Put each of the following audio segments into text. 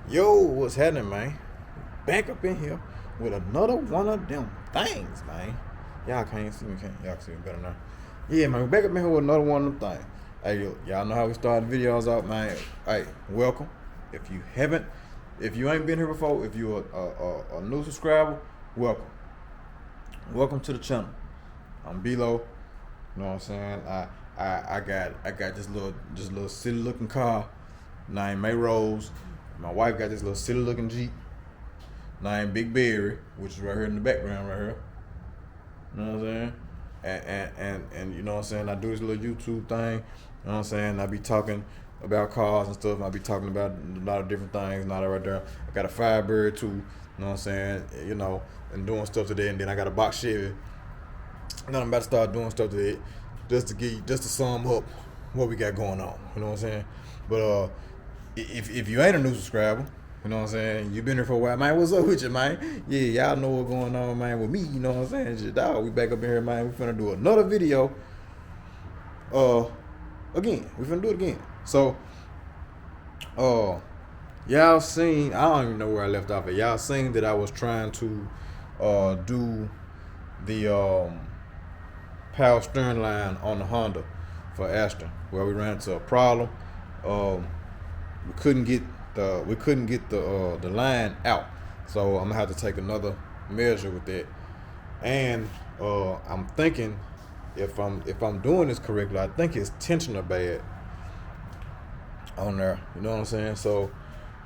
Yo, what's happening, man? Back up in here with another one of them things, man. Y'all can't see me, y'all can see me better now. Yeah, man, we back up in here with another one of them things. Hey, y'all know how we started videos out, man. Hey, welcome. If you ain't been here before, if you're a new subscriber, welcome. Welcome to the channel. I'm Belo. You know what I'm saying? I got this little silly looking car named MayRose. My wife got this little silly looking Jeep named Big Berry, which is right here in the background right here. You know what I'm saying? And you know what I'm saying? I do this little YouTube thing. You know what I'm saying? I be talking about cars and stuff. I be talking about a lot of different things. Not right there. I got a Firebird too. You know what I'm saying? You know, and doing stuff today. And then I got a box Chevy. And then I'm about to start doing stuff today, just to sum up what we got going on. You know what I'm saying? But if you ain't a new subscriber, you know what I'm saying, you been here for a while, man, what's up with you, man? Yeah, y'all know what's going on, man, with me, you know what I'm saying? Just, dog, we back up in here, man. We finna do another video. Again, we finna do it again. So, y'all seen, I don't even know where I left off at. Y'all seen that I was trying to do the power steering line on the Honda for Aston, where we ran into a problem. We couldn't get the line out, so I'm gonna have to take another measure with that. And I'm thinking, if I'm doing this correctly, I think it's tensioner bad on there. You know what I'm saying? So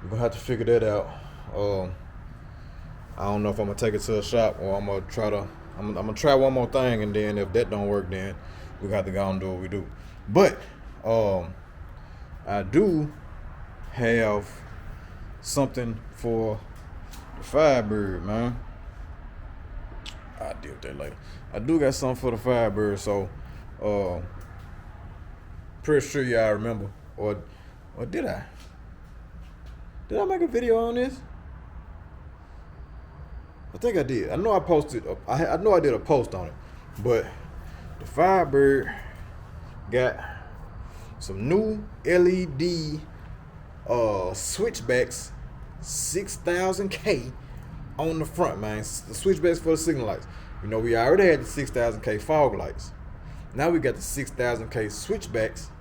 we're gonna have to figure that out. I don't know if I'm gonna take it to a shop or I'm gonna try one more thing, and then if that don't work, then we got to go and do what we do. But I do have something for the Firebird, man. I'll deal with that later. I do got something for the Firebird, so pretty sure y'all remember. Or did I? Did I make a video on this? I think I did. I know I posted. I know I did a post on it, but the Firebird got some new LED switchbacks, 6,000K on the front, man. The switchbacks for the signal lights. You know, we already had the 6,000K fog lights. Now we got the 6,000K switchbacks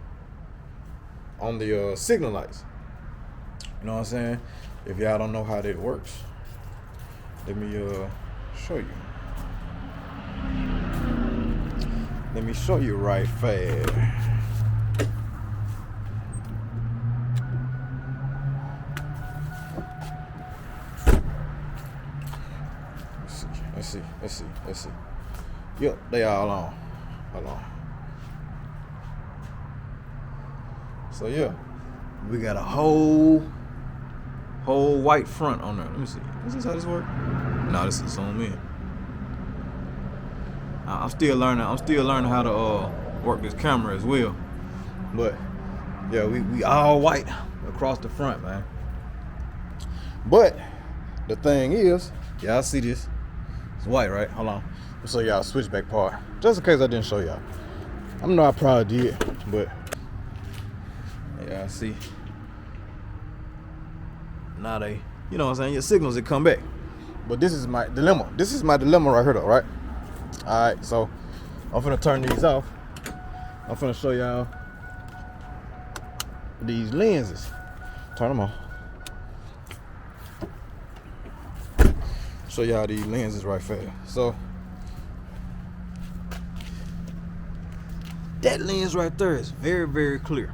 on the signal lights. You know what I'm saying? If y'all don't know how that works, let me show you. Let me show you right fast. Let's see. Yep, they all on. Hold on. So yeah, we got a whole white front on there. Let me see. Is this how this works? No, this is zoom in. I'm still learning how to work this camera as well. But yeah, we all white across the front, man. But the thing is, y'all see this? It's white, right? Hold on. I'll show y'all switchback part. Just in case I didn't show y'all. I know I probably did, but yeah, I see. Now they, you know what I'm saying, your signals that come back. But this is my dilemma. This is my dilemma right here though, right? Alright, so I'm finna turn these off. I'm finna show y'all these lenses. Turn them on. Show y'all these lenses right fast. So that lens right there is very, very clear.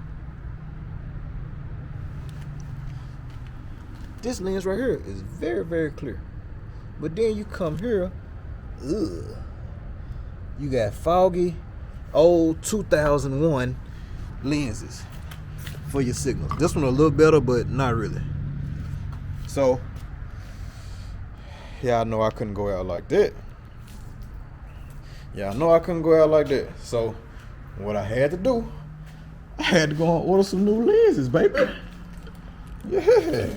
This lens right here is very, very clear. But then you come here, you got foggy old 2001 lenses for your signals. This one a little better, but not really. So y'all know I couldn't go out like that. So what I had to do, I had to go and order some new lenses, baby. Yeah.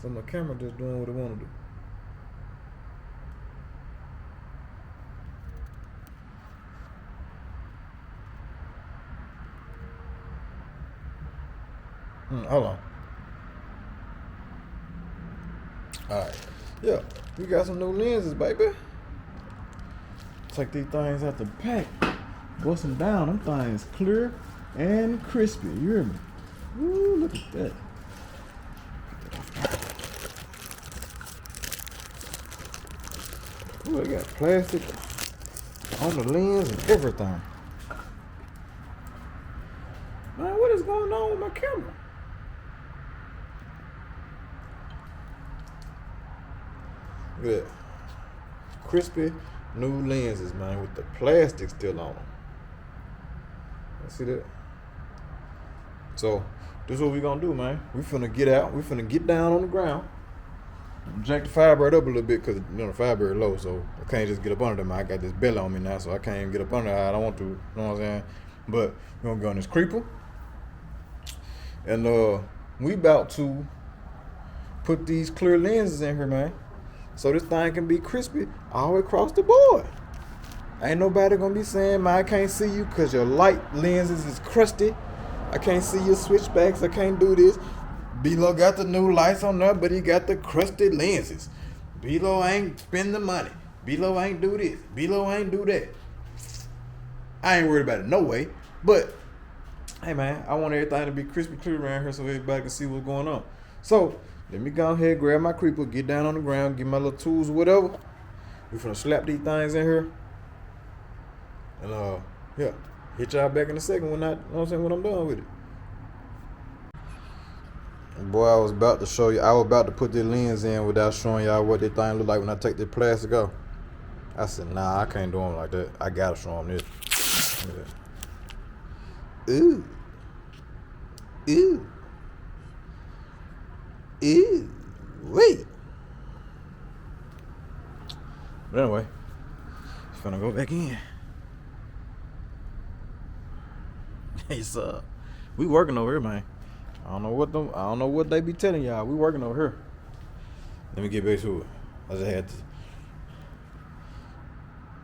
So my camera just doing what it want to do. Hold on. Alright. Yeah, we got some new lenses, baby. Take these things out the pack. Bust them down. Them things clear and crispy. You hear me? Ooh, look at that. Ooh, they got plastic on the lens and everything. Man, what is going on with my camera? Look at that. Crispy new lenses, man, with the plastic still on them. See that? So, this is what we gonna do, man. We finna get out. We finna get down on the ground. Jack the Firebird up a little bit because the Firebird low, so I can't just get up under them. I got this belly on me now, so I can't even get up under there. I don't want to, you know what I'm saying? But we're gonna go on this creeper. And we about to put these clear lenses in here, man. So this thing can be crispy all the way across the board. Ain't nobody gonna be saying, man, I can't see you because your light lenses is crusty. I can't see your switchbacks. I can't do this. Belo got the new lights on there, but he got the crusty lenses. Belo ain't spend the money. Belo ain't do this. Belo ain't do that. I ain't worried about it no way. But, hey, man, I want everything to be crispy clear around here so everybody can see what's going on. So, let me go ahead, grab my creeper, get down on the ground, get my little tools or whatever. We finna slap these things in here. And, yeah, hit y'all back in a second when I'm done with it. Boy, I was about to show you. I was about to put the lens in without showing y'all what this thing look like when I take the plastic off. I said, nah, I can't do them like that. I gotta show them this. Ooh. Ooh. Ooh. Wait. But anyway, just gonna go back in. Hey, sir. We working over here, man. I don't know what they be telling y'all. We working over here. Let me get back to it. I just had to.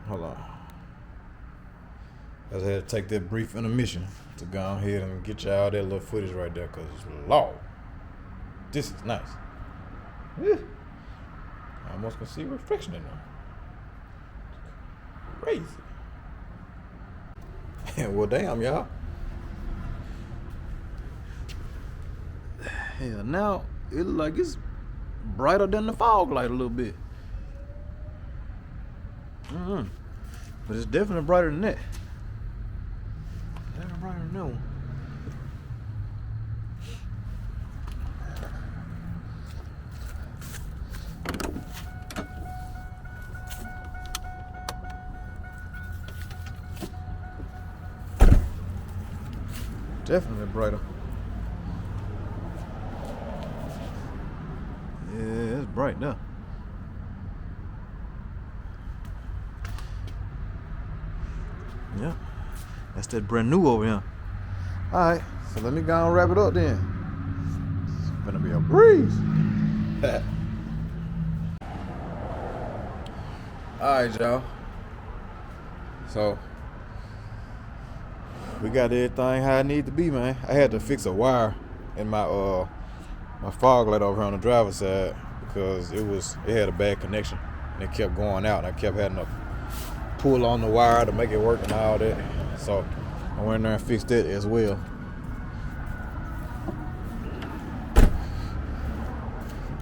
Hold on. I just had to take that brief intermission to go ahead and get y'all that little footage right there, cause Lord, this is nice. Yeah. I almost can see a reflection in there. Crazy. Well, damn, y'all. Hell, now it look like it's brighter than the fog light a little bit. But it's definitely brighter than that. Definitely brighter than that one. Definitely brighter. Yeah, it's bright now. Yeah, that's that brand new over here. Alright, so let me go and wrap it up then. It's gonna be a breeze. Alright, y'all. So we got everything how it need to be, man. I had to fix a wire in my my fog light over here on the driver's side because it had a bad connection and it kept going out and I kept having to pull on the wire to make it work and all that. So I went in there and fixed it as well.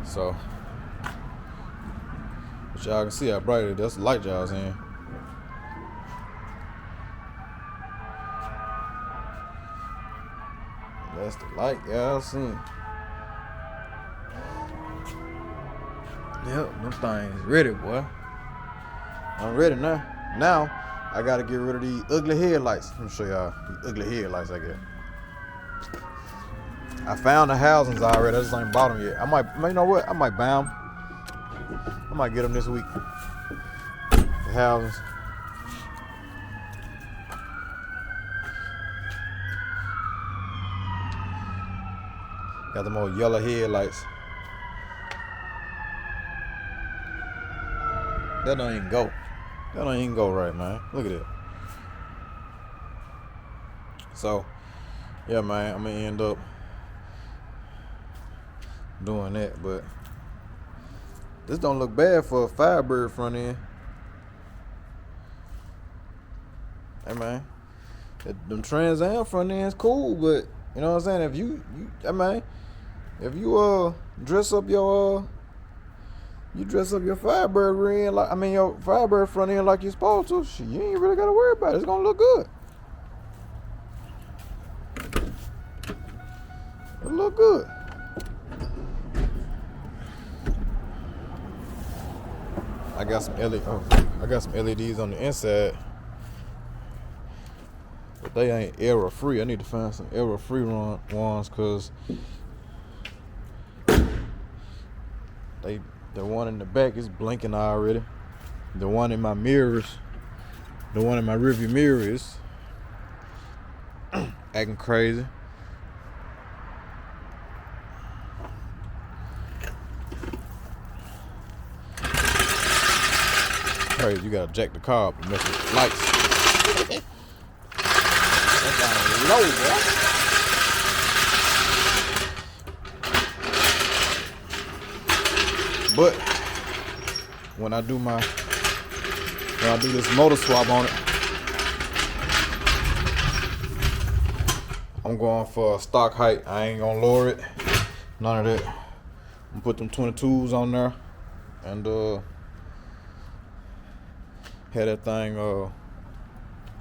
So but y'all can see how bright it is. That's the light y'all seeing. That's the light y'all seen. Yep, them things ready, boy. I'm ready now. Now, I gotta get rid of these ugly headlights. Let me show y'all these ugly headlights I got. I found the housings already. I just ain't bought them yet. I might, you know what? I might buy them. I might get them this week. The housings. Got them old yellow headlights. That don't even go. That don't even go right, man. Look at it. So, yeah, man, I'm gonna end up doing that, but this don't look bad for a Firebird front end. Hey man, them Trans Am front ends cool, but you know what I'm saying? If you dress up your Firebird rear end your Firebird front end like you're supposed to, shit, you ain't really gotta worry about it. It's gonna look good. It look good. I got some LEDs on the inside, but they ain't error free. I need to find some error free ones, cause the one in the back is blinking already. The one in my mirrors, the one in my rearview mirror is acting crazy. Crazy, you gotta jack the car up and mess with the lights. That's down low, boy. But when I do this motor swap on it, I'm going for a stock height. I ain't gonna lower it. None of that. I'm gonna put them 22s on there and had that thing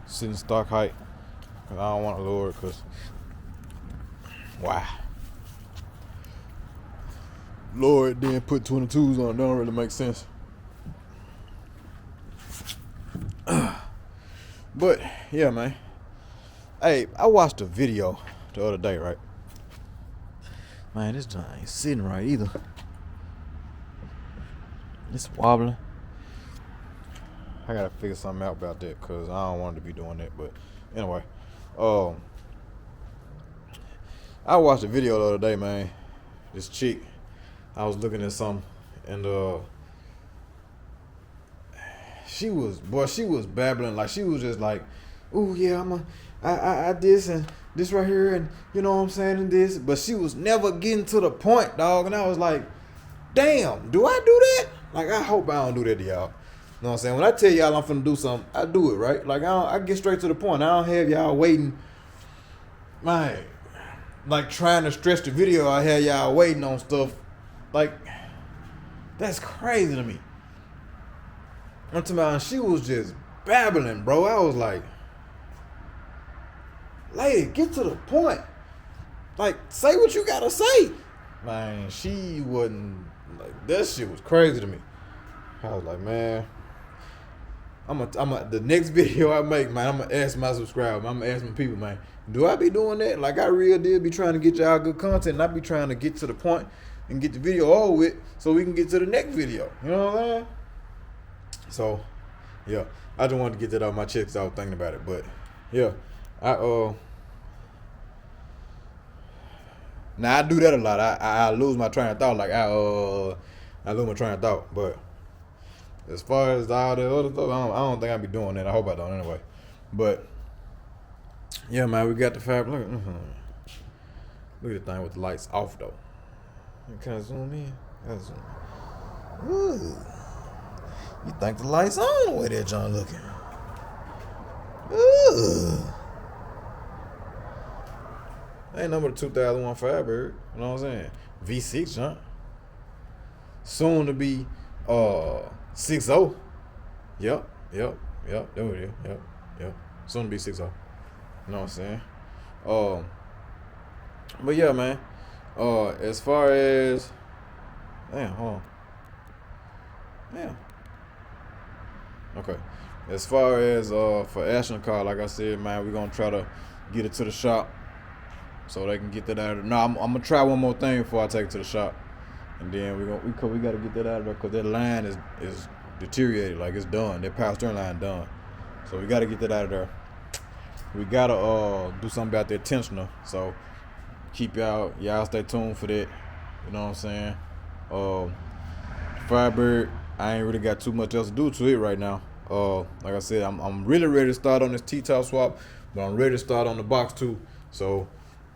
sitting stock height, cause I don't want to lower it, cause why? Lower it then put 22s on it don't really make sense. But yeah, man. Hey, I watched a video the other day, right? Man, this joint ain't sitting right either. It's wobbling. I gotta figure something out about that, cause I don't want to be doing that. But anyway, I watched a video the other day, man. This chick, I was looking at something, and she was babbling, like she was just like, "Ooh yeah, I this and this right here, and you know what I'm saying, and this," but she was never getting to the point, dog. And I was like, "Damn, do I do that? Like, I hope I don't do that to y'all." You know what I'm saying? When I tell y'all I'm finna do something, I do it, right? Like, I get straight to the point. I don't have y'all waiting, man, like trying to stretch the video. I had y'all waiting on stuff. Like, that's crazy to me. I'm talking about, she was just babbling, bro. I was like, lady, get to the point. Like, say what you gotta say. Man, she wasn't, like, that shit was crazy to me. I was like, man, the next video I make, man, I'm gonna ask my subscribers, I'm gonna ask my people, man, do I be doing that? Like, I real deal be trying to get y'all good content, and I be trying to get to the point and get the video over with so we can get to the next video. You know what I'm saying? So, yeah, I just wanted to get that off my chest because I was thinking about it. But yeah, now I do that a lot. I lose my train of thought. Like, I lose my train of thought. But as far as all the other stuff, I don't think I be doing that. I hope I don't anyway. But yeah, man, we got the fabric. Look at the thing with the lights off though. You kind of zoom in. Ooh. You think the lights on the way that John looking? Ooh. Ain't number 2001 Firebird. You know what I'm saying? V6 John. Soon to be 6.0. Yep. There it is. Yep. Soon to be 6.0. You know what I'm saying? But yeah, man. As far as Okay. As far as for Ashton car, like I said, man, we're gonna try to get it to the shop so they can get that out of there. No, I'm gonna try one more thing before I take it to the shop, and then we gotta get that out of there because that line is deteriorated, like it's done. That power steering line done, so we gotta get that out of there. We gotta do something about the tensioner. So keep y'all stay tuned for that. You know what I'm saying? Firebird, I ain't really got too much else to do to it right now. Like I said, I'm really ready to start on this T-top swap, but I'm ready to start on the box too. So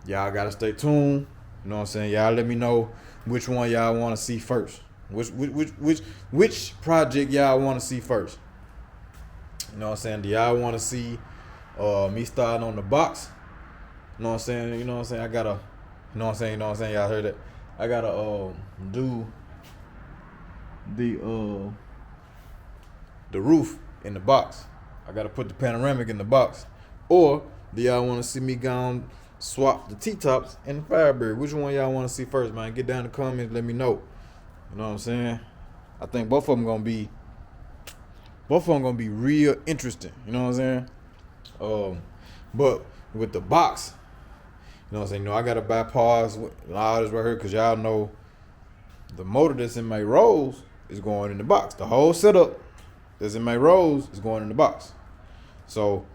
y'all gotta stay tuned. You know what I'm saying? Y'all let me know which one y'all want to see first. Which project y'all want to see first? You know what I'm saying? Do y'all want to see me starting on the box? You know what I'm saying? You know what I'm saying? I gotta, you know what I'm saying? You know what I'm saying? Y'all heard that? I gotta do the roof in the box. I gotta put the panoramic in the box. Or do y'all want to see me go and swap the T-tops and the Firebird? Which one y'all want to see first, man? Get down in the comments, let me know. You know what I'm saying? I think both of them gonna be real interesting. You know what I'm saying? But with the box, you know what I'm saying? You know, I gotta buy parts with all this right here, cause y'all know the motor that's in MayRose is going in the box. The whole setup that's in MayRose is going in the box. So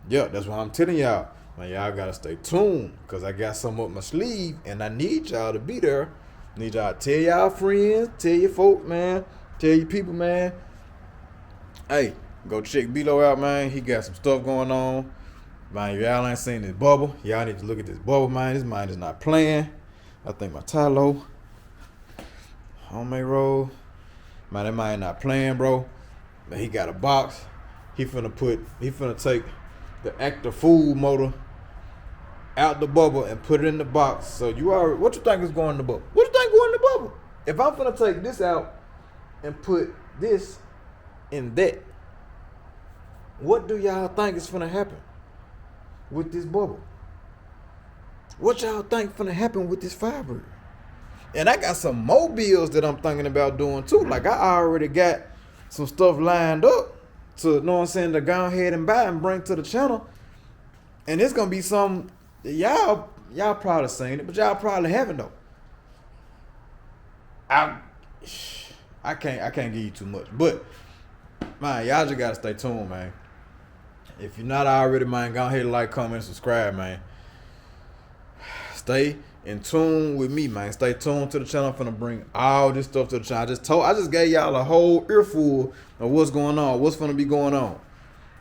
yeah, that's why I'm telling y'all. Man, y'all gotta stay tuned, cause I got something up my sleeve, and I need y'all to be there. Need y'all to tell y'all friends, tell your folks, man, tell your people, man. Hey, go check Beelo out, man. He got some stuff going on. Man, if y'all ain't seen this bubble, y'all need to look at this bubble, man. This mine is not playing. I think my tie low on MayRose. Man, that mine not playing, bro. Man, he got a box. He finna take the Active Food motor out the bubble and put it in the box. So you already, what you think is going in the bubble? What you think going in the bubble? If I'm finna take this out and put this in that, what do y'all think is finna happen with this bubble? What y'all think finna happen with this Firebird? And I got some more bills that I'm thinking about doing too. Like I already got some stuff lined up to, you know what I'm saying, to go ahead and buy and bring to the channel. And it's gonna be some y'all probably seen it, but y'all probably haven't though. I can't give you too much, but man, y'all just gotta stay tuned, man. If you're not already, man, go ahead and like, comment, subscribe, man. Stay in tune with me, man. Stay tuned to the channel. I'm finna bring all this stuff to the channel. I just gave y'all a whole earful of what's going on, what's finna be going on.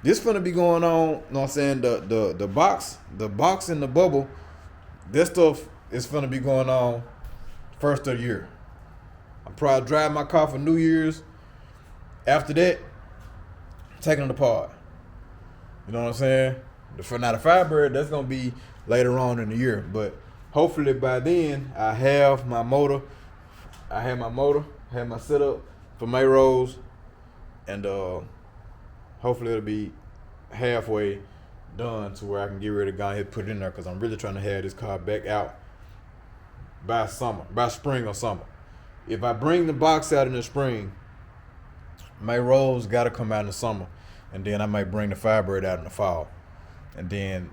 This finna be going on, you know what I'm saying? The box and the bubble, this stuff is finna be going on first of the year. I'm probably driving my car for New Year's. After that, taking it apart. You know what I'm saying? Now the Firebird, that's gonna be later on in the year. But hopefully by then I have my motor. I have my setup for MayRose, and hopefully it'll be halfway done to where I can get ready to go ahead and put it in there, because I'm really trying to have this car back out by spring or summer. If I bring the box out in the spring, MayRose got to come out in the summer, and then I might bring the Firebird out in the fall. And then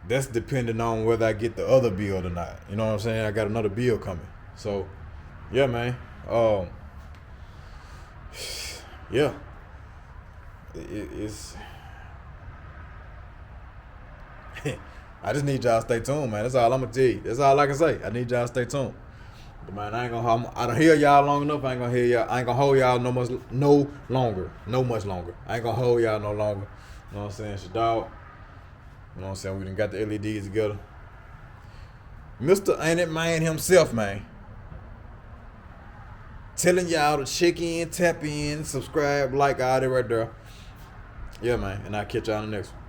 that's depending on whether I get the other build or not. You know what I'm saying? I got another build coming. So, yeah, man. Yeah. It's I just need y'all to stay tuned, man. That's all I'm gonna tell you. That's all I can say. I need y'all to stay tuned. But man, I don't hear y'all long enough. I ain't gonna hold y'all no much longer. I ain't gonna hold y'all no longer. You know what I'm saying? It's your dog. You know what I'm saying? We done got the LEDs together. Mr. Ain't It Man himself, man. Telling y'all to check in, tap in, subscribe, like all that right there. Yeah, man. And I'll catch y'all in the next one.